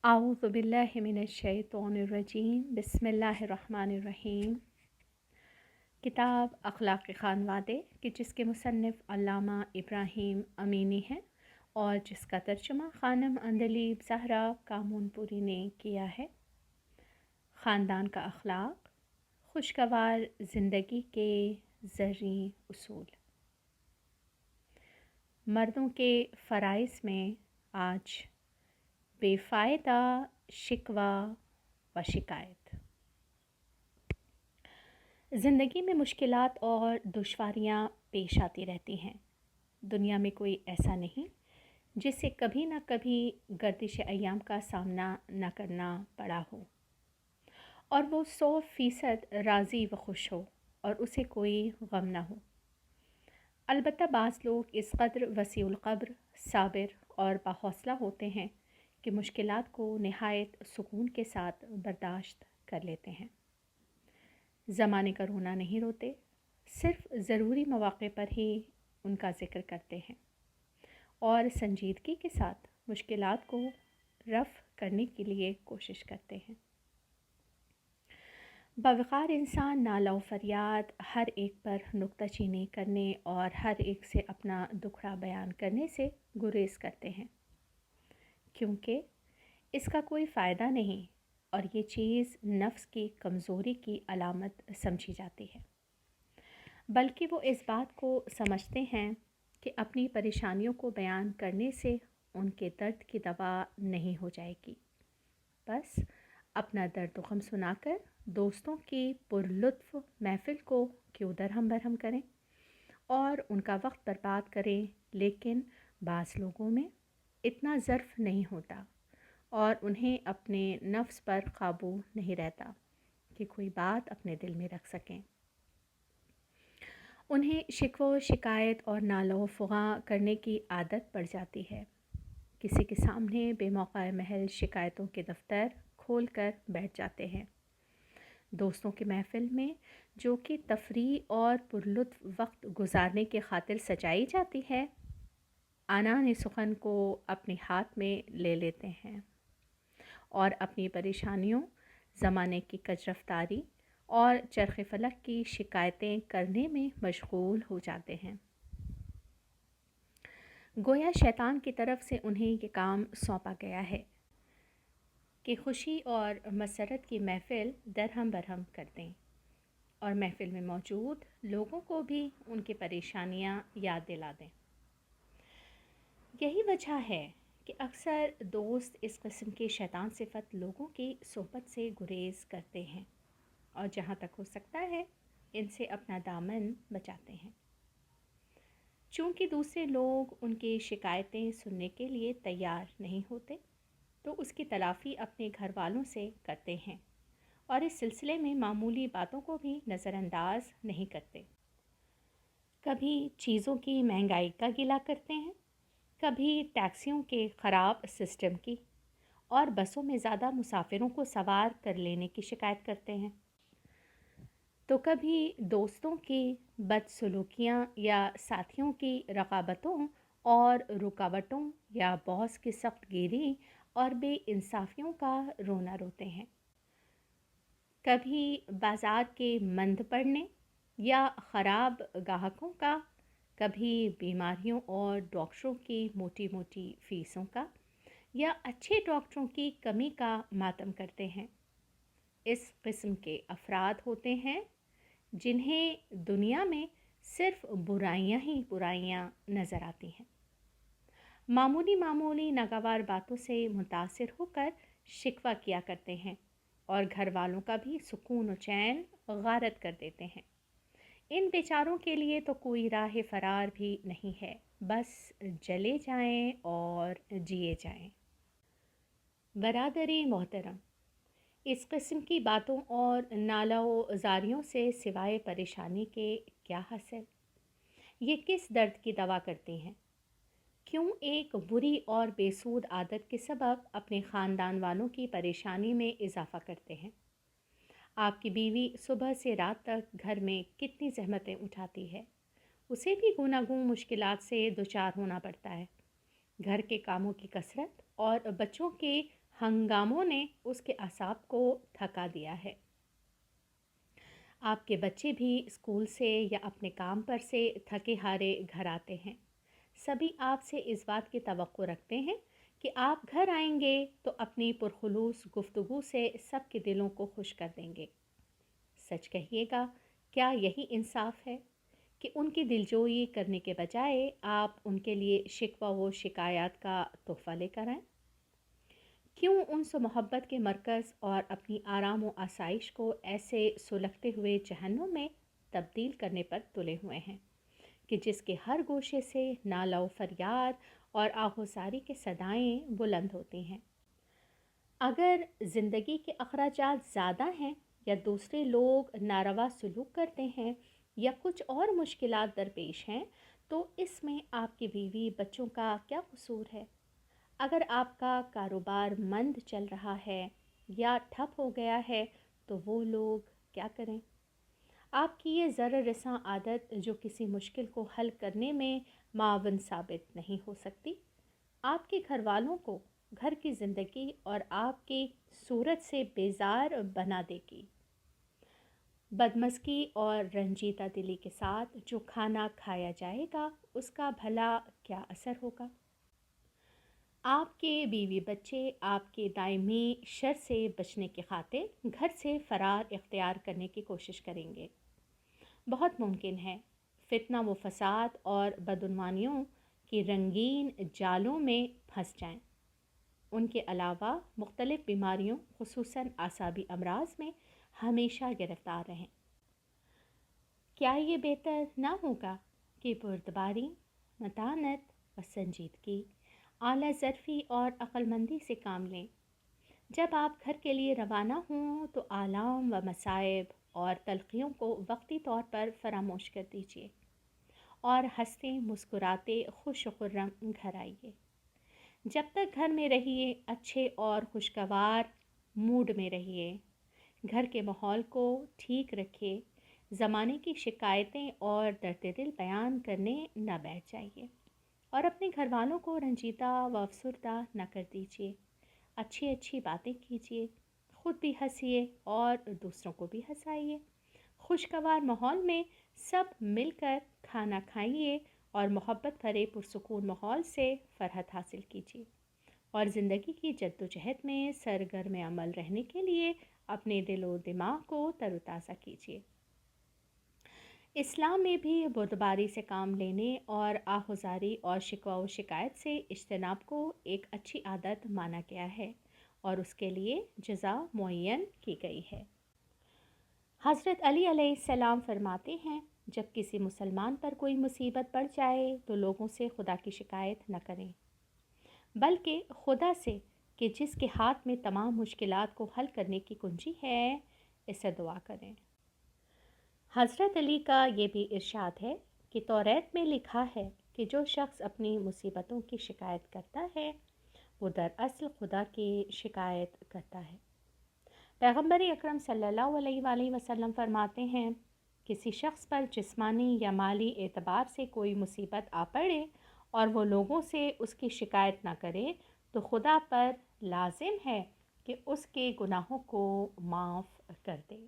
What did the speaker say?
अऊज़ु बिल्लाहि मिनश्शैतानिर्रजीम बिस्मिल्लाहिर्रहमानिर्रहीम। किताब अखलाक़ ख़ानवादे कि जिसके मुसन्निफ़ अल्लामा इब्राहीम अमीनी हैं और जिसका तर्जुमा ख़ानम अंदलीब ज़हरा कामूनपुरी ने किया है। ख़ानदान का अखलाक़, खुशगवार ज़िंदगी के ज़रूरी उसूल। मर्दों के फ़राइज़ में आज बेफ़ायदा शिकवा व शिकायत। ज़िंदगी में मुश्किलात और दुश्वारियाँ पेश आती रहती हैं। दुनिया में कोई ऐसा नहीं जिसे कभी ना कभी गर्दिश अय्याम का सामना न करना पड़ा हो और वो 100% राज़ी व खुश हो और उसे कोई गम ना हो। अलबत्ता बाज़ लोग इस कद्र वसीउल क़ब्र, साबिर और बाहौसला होते हैं कि मुश्किलात को नहायत सुकून के साथ बर्दाश्त कर लेते हैं। ज़माने का रोना नहीं रोते, सिर्फ़ ज़रूरी मौक़े पर ही उनका ज़िक्र करते हैं और संजीदगी के साथ मुश्किलात को रफ़ करने के लिए कोशिश करते हैं। बावक़ार इंसान नाला फ़रियाद, हर एक पर नुक्ताचीनी करने और हर एक से अपना दुखड़ा बयान करने से गुरेज़ करते हैं, क्योंकि इसका कोई फ़ायदा नहीं और ये चीज़ नफ्स की कमज़ोरी की अलामत समझी जाती है। बल्कि वो इस बात को समझते हैं कि अपनी परेशानियों को बयान करने से उनके दर्द की दवा नहीं हो जाएगी। बस अपना दर्द गम सुनाकर दोस्तों की पुरलुत्फ़ महफ़िल को क्यों दरहम बरहम करें और उनका वक्त बर्बाद करें। लेकिन बाज़ लोगों में इतना ज़र्फ़ नहीं होता और उन्हें अपने नफ्स पर काबू नहीं रहता कि कोई बात अपने दिल में रख सकें। उन्हें शिकवा शिकायत और नालो फ़ुगा करने की आदत पड़ जाती है। किसी के सामने बेमौका महल शिकायतों के दफ्तर खोल कर बैठ जाते हैं। दोस्तों की महफ़िल में जो कि तफरीह और पुरलुत्फ़ वक्त गुजारने की खातिर सजाई जाती है, आनान सुखन को अपने हाथ में ले लेते हैं और अपनी परेशानियों, ज़माने की कजरफ्तारी और चरख़ फ़लक की शिकायतें करने में मशगूल हो जाते हैं। गोया शैतान की तरफ से उन्हें ये काम सौंपा गया है कि खुशी और मसरत की महफ़िल दरहम बरहम कर दें और महफ़िल में मौजूद लोगों को भी उनकी परेशानियां याद दिला दें। यही वजह है कि अक्सर दोस्त इस किस्म के शैतान सिफत लोगों की सोहबत से गुरेज़ करते हैं और जहाँ तक हो सकता है इनसे अपना दामन बचाते हैं। चूँकि दूसरे लोग उनकी शिकायतें सुनने के लिए तैयार नहीं होते, तो उसकी तलाफ़ी अपने घर वालों से करते हैं और इस सिलसिले में मामूली बातों को भी नज़रअंदाज नहीं करते। कभी चीज़ों की महंगाई का गिला करते हैं, कभी टैक्सियों के ख़राब सिस्टम की और बसों में ज़्यादा मुसाफिरों को सवार कर लेने की शिकायत करते हैं, तो कभी दोस्तों की बदसलूकियाँ या साथियों की रक़ाबतों और रुकावटों या बॉस की सख्त गिरी और बेइंसाफ़ियों का रोना रोते हैं। कभी बाज़ार के मंद पड़ने या ख़राब ग्राहकों का, कभी बीमारियों और डॉक्टरों की मोटी मोटी फ़ीसों का या अच्छे डॉक्टरों की कमी का मातम करते हैं। इस किस्म के अफराद होते हैं जिन्हें दुनिया में सिर्फ़ बुराइयां ही बुराइयां नज़र आती हैं। मामूली मामूली नागवार बातों से मुतासिर होकर शिकवा किया करते हैं और घर वालों का भी सुकून और चैन गारत कर देते हैं। इन बेचारों के लिए तो कोई राह फ़रार भी नहीं है, बस जले जाएं और जिए जाएं। बरादरी मोहतरम, इस किस्म की बातों और नालाज़ारियों से सिवाय परेशानी के क्या हासिल? ये किस दर्द की दवा करती हैं? क्यों एक बुरी और बेसूद आदत के सबब अपने ख़ानदान वालों की परेशानी में इजाफ़ा करते हैं? आपकी बीवी सुबह से रात तक घर में कितनी ज़हमतें उठाती है, उसे भी गूनागूं मुश्किलात से दुचार होना पड़ता है। घर के कामों की कसरत और बच्चों के ہنگاموں نے اس کے اعصاب کو تھکا دیا ہے۔ آپ کے بچے بھی اسکول سے یا اپنے کام پر سے تھکے ہارے گھر آتے ہیں۔ سبھی آپ سے اس بات کی توقع رکھتے ہیں کہ آپ گھر آئیں گے تو اپنی پرخلوص گفتگو سے سب کے دلوں کو خوش کر دیں گے۔ سچ کہیے گا، کیا یہی انصاف ہے کہ ان کی دلجوئی کرنے کے بجائے آپ ان کے لیے شکوہ و شکایات کا تحفہ لے کر آئیں؟ کیوں انس و محبت کے مرکز اور اپنی آرام و آسائش کو ایسے سلگتے ہوئے جہنم میں تبدیل کرنے پر تلے ہوئے ہیں کہ جس کے ہر گوشے سے نالہ و فریاد اور آہوزاری کے صدائیں بلند ہوتی ہیں؟ اگر زندگی کے اخراجات زیادہ ہیں یا دوسرے لوگ ناروا سلوک کرتے ہیں یا کچھ اور مشکلات درپیش ہیں، تو اس میں آپ کی بیوی بچوں کا کیا قصور ہے؟ اگر آپ کا کاروبار مند چل رہا ہے یا ٹھپ ہو گیا ہے تو وہ لوگ کیا کریں؟ آپ کی یہ ضرر رساں عادت جو کسی مشکل کو حل کرنے میں معاون ثابت نہیں ہو سکتی، آپ کے گھر والوں کو گھر کی زندگی اور آپ کی صورت سے بیزار بنا دے گی۔ بدمزگی اور رنجیدہ دلی کے ساتھ جو کھانا کھایا جائے گا اس کا بھلا کیا اثر ہوگا؟ آپ کے بیوی بچے آپ کے دائمی شر سے بچنے کی خاطر گھر سے فرار اختیار کرنے کی کوشش کریں گے۔ بہت ممکن ہے فتنہ و فساد اور بدعنوانیوں کی رنگین جالوں میں پھنس جائیں۔ ان کے علاوہ مختلف بیماریوں خصوصاً اعصابی امراض میں ہمیشہ گرفتار رہیں۔ کیا یہ بہتر نہ ہوگا کہ بردباری، متانت و سنجیدگی، اعلیٰ ظرفی اور عقلمندی سے کام لیں؟ جب آپ گھر کے لیے روانہ ہوں تو آلام و مصائب اور تلخیوں کو وقتی طور پر فراموش کر دیجیے اور ہنستے مسکراتے خوش و خرم گھر آئیے۔ جب تک گھر میں رہیے، اچھے اور خوشگوار موڈ میں رہیے، گھر کے ماحول کو ٹھیک رکھے، زمانے کی شکایتیں اور درد دل بیان کرنے نہ بیٹھ جائیے اور اپنے گھر والوں کو رنجیدہ و افسردہ نہ کر دیجیے۔ اچھی اچھی باتیں کیجیے، خود بھی ہنسیے اور دوسروں کو بھی ہنسائیے۔ خوشگوار ماحول میں سب مل کر کھانا کھائیے اور محبت بھرے پرسکون ماحول سے فرحت حاصل کیجیے اور زندگی کی جد و جہد میں سرگرم عمل رہنے کے لیے اپنے دل و دماغ کو تر و تازہ کیجیے۔ اسلام میں بھی بردباری سے کام لینے اور آہوزاری اور شکوہ و شکایت سے اجتناب کو ایک اچھی عادت مانا گیا ہے اور اس کے لیے جزا معین کی گئی ہے۔ حضرت علی علیہ السلام فرماتے ہیں، جب کسی مسلمان پر کوئی مصیبت پڑ جائے تو لوگوں سے خدا کی شکایت نہ کریں، بلکہ خدا سے کہ جس کے ہاتھ میں تمام مشکلات کو حل کرنے کی کنجی ہے، اسے دعا کریں۔ حضرت علی کا یہ بھی ارشاد ہے کہ توریت میں لکھا ہے کہ جو شخص اپنی مصیبتوں کی شکایت کرتا ہے وہ دراصل خدا کی شکایت کرتا ہے۔ پیغمبر اکرم صلی اللہ علیہ وآلہ وسلم فرماتے ہیں، کسی شخص پر جسمانی یا مالی اعتبار سے کوئی مصیبت آ پڑے اور وہ لوگوں سے اس کی شکایت نہ کرے تو خدا پر لازم ہے کہ اس کے گناہوں کو معاف کر دے۔